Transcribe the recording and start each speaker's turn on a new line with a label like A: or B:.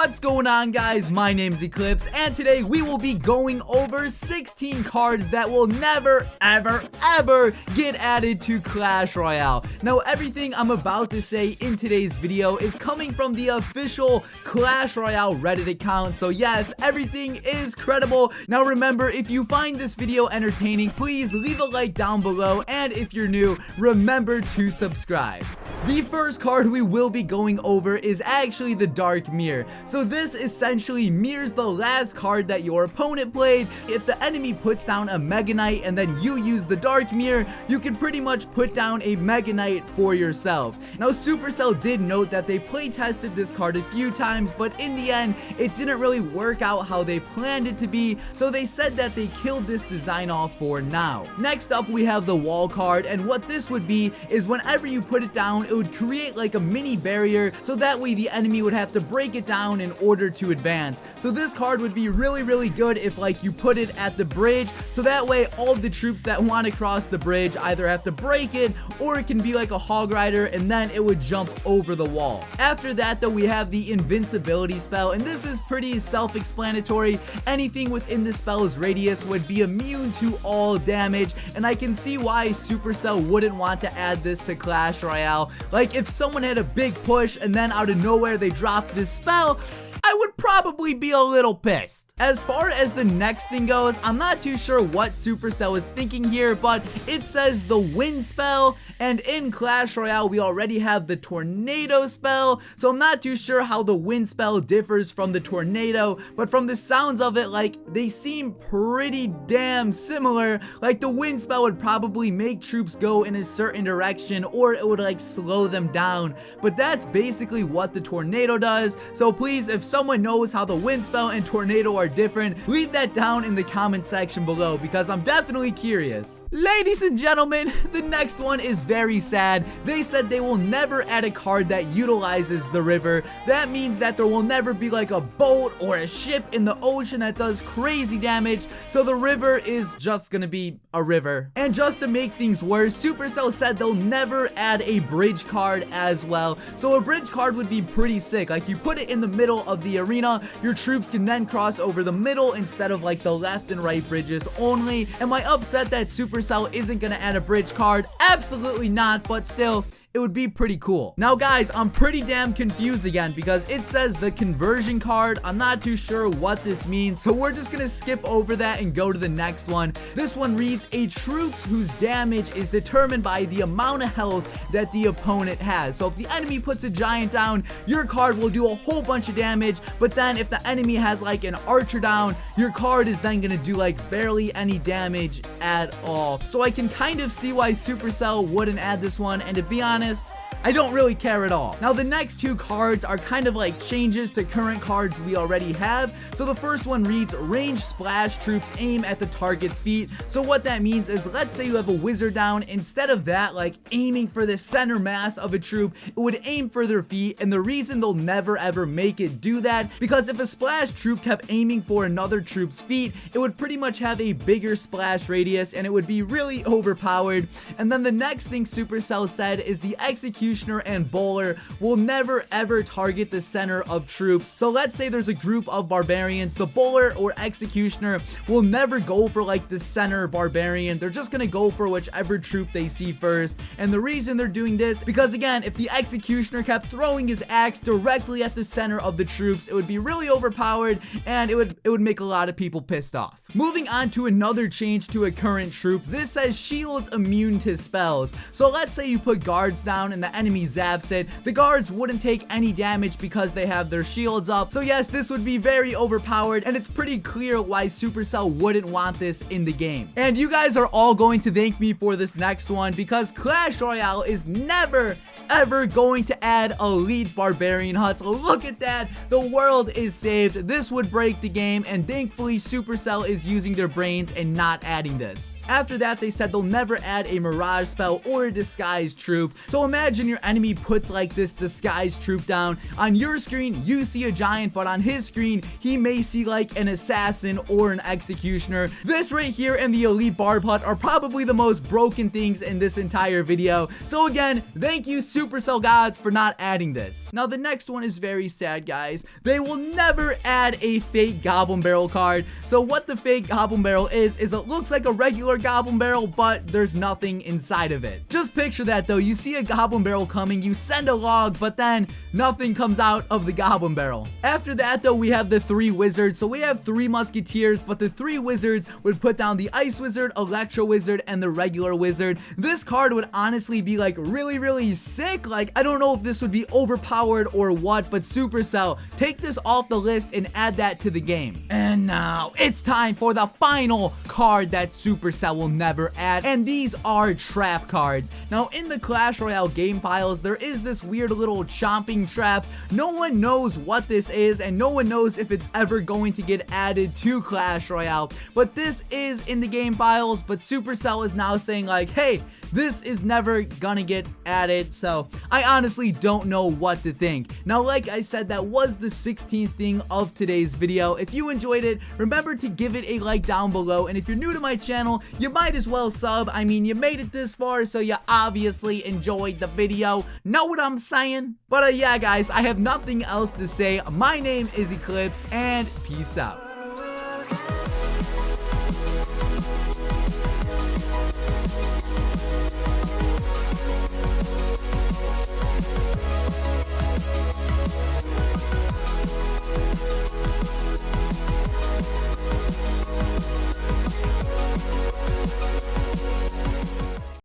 A: What's going on, guys? My name's Eclihpse, and today we will be going over 16 cards that will never, ever get added to Clash Royale. Now, everything I'm about to say in today's video is coming from the official Clash Royale Reddit account, so yes, everything is credible. Now remember, if you find this video entertaining, please leave a like down below, and if you're new, remember to subscribe. The first card we will be going over is actually the Dark Mirror. So this essentially mirrors the last card that your opponent played. If the enemy puts down a Mega Knight and then you use the Dark Mirror, you can pretty much put down a Mega Knight for yourself. Now Supercell did note that they play tested this card a few times, but in the end it didn't really work out how they planned it to be, so they said that they killed this design off for now. Next up we have the Wall card, and what this would be is whenever you put it down, it would create like a mini barrier, so that way the enemy would have to break it down in order to advance. So this card would be really good if like you put it at the bridge, so that way all of the troops that want to cross the bridge either have to break it, or it can be like a hog rider and then it would jump over the wall. After that though, we have the invincibility spell, and this is pretty self-explanatory. Anything within the spell's radius would be immune to all damage, and I can see why Supercell wouldn't want to add this to Clash Royale. Like if someone had a big push and then out of nowhere they dropped this spell, I would probably be a little pissed. As far as the next thing goes, I'm not too sure what Supercell is thinking here, but it says the Wind spell, and in Clash Royale we already have the Tornado spell, so I'm not too sure how the Wind spell differs from the Tornado, but from the sounds of it, like, they seem pretty damn similar. Like the Wind spell would probably make troops go in a certain direction, or it would like slow them down, but that's basically what the Tornado does. So please, if someone knows how the Wind spell and Tornado are different, leave that down in the comment section below, because I'm definitely curious. Ladies and gentlemen, the next one is very sad. They said they will never add a card that utilizes the river. That means that there will never be like a boat or a ship in the ocean that does crazy damage, so the river is just gonna be a river. And just to make things worse, Supercell said they'll never add a bridge card as well. So a bridge card would be pretty sick. Like you put it in the middle of the arena, your troops can then cross over the middle instead of like the left and right bridges only. Am I upset that Supercell isn't gonna add a bridge card? Absolutely not, but still, it would be pretty cool. Now guys, I'm pretty damn confused again, because it says the conversion card. I'm not too sure what this means, so we're just gonna skip over that and go to the next one. This one reads, a troops whose damage is determined by the amount of health that the opponent has. So if the enemy puts a giant down, your card will do a whole bunch of damage, but then if the enemy has like an archer down, your card is then gonna do like barely any damage at all. So I can kind of see why Supercell wouldn't add this one, and to be honest, I don't really care at all. Now the next two cards are kind of like changes to current cards we already have. So the first one reads, range splash troops aim at the target's feet. So what that means is, let's say you have a wizard down, instead of that like aiming for the center mass of a troop, it would aim for their feet. And the reason they'll never ever make it do that, because if a splash troop kept aiming for another troop's feet, it would pretty much have a bigger splash radius and it would be really overpowered. And then the next thing Supercell said is the executioner and bowler will never ever target the center of troops. So let's say there's a group of barbarians, the bowler or executioner will never go for like the center barbarian. They're just gonna go for whichever troop they see first. And the reason they're doing this, because again, if the executioner kept throwing his axe directly at the center of the troops, it would be really overpowered and it would make a lot of people pissed off. Moving on to another change to a current troop, this says shields immune to spells. So let's say you put guards down and the enemy zaps it, the guards wouldn't take any damage because they have their shields up. So yes, this would be very overpowered, and it's pretty clear why Supercell wouldn't want this in the game. And you guys are all going to thank me for this next one, because Clash Royale is never ever going to add elite barbarian huts. Look at that, the world is saved. This would break the game, and thankfully Supercell is is using their brains and not adding this. After that, they said they'll never add a mirage spell or a disguise troop. So imagine your enemy puts like this disguise troop down. On your screen, you see a giant, but on his screen, he may see like an assassin or an executioner. This right here and the elite barb hut are probably the most broken things in this entire video. So again, thank you Supercell gods for not adding this. Now the next one is very sad, guys. They will never add a fake goblin barrel card. So what the fake goblin barrel is it looks like a regular goblin barrel, but there's nothing inside of it. Just picture that though. You see a goblin barrel coming, you send a log, but then nothing comes out of the goblin barrel. After that though, we have the 3 wizards. So we have 3 musketeers, but the 3 wizards would put down the ice wizard, electro wizard, and the regular wizard. This card would honestly be like really sick. Like, I don't know if this would be overpowered or what, but Supercell, take this off the list and add that to the game. And now it's time for the final card that Supercell will never add, and these are trap cards. Now in the Clash Royale game files, there is this weird little chomping trap. No one knows what this is, and no one knows if it's ever going to get added to Clash Royale, but this is in the game files. But Supercell is now saying like, hey, this is never gonna get added. So I honestly don't know what to think. Now, like I said, that was the 16th thing of today's video. If you enjoyed it, remember to give it a like down below, and if you're new to my channel, you might as well sub. I mean, you made it this far, so you obviously enjoyed the video. Know what I'm saying? But yeah guys, I have nothing else to say. My name is Eclihpse, and peace out.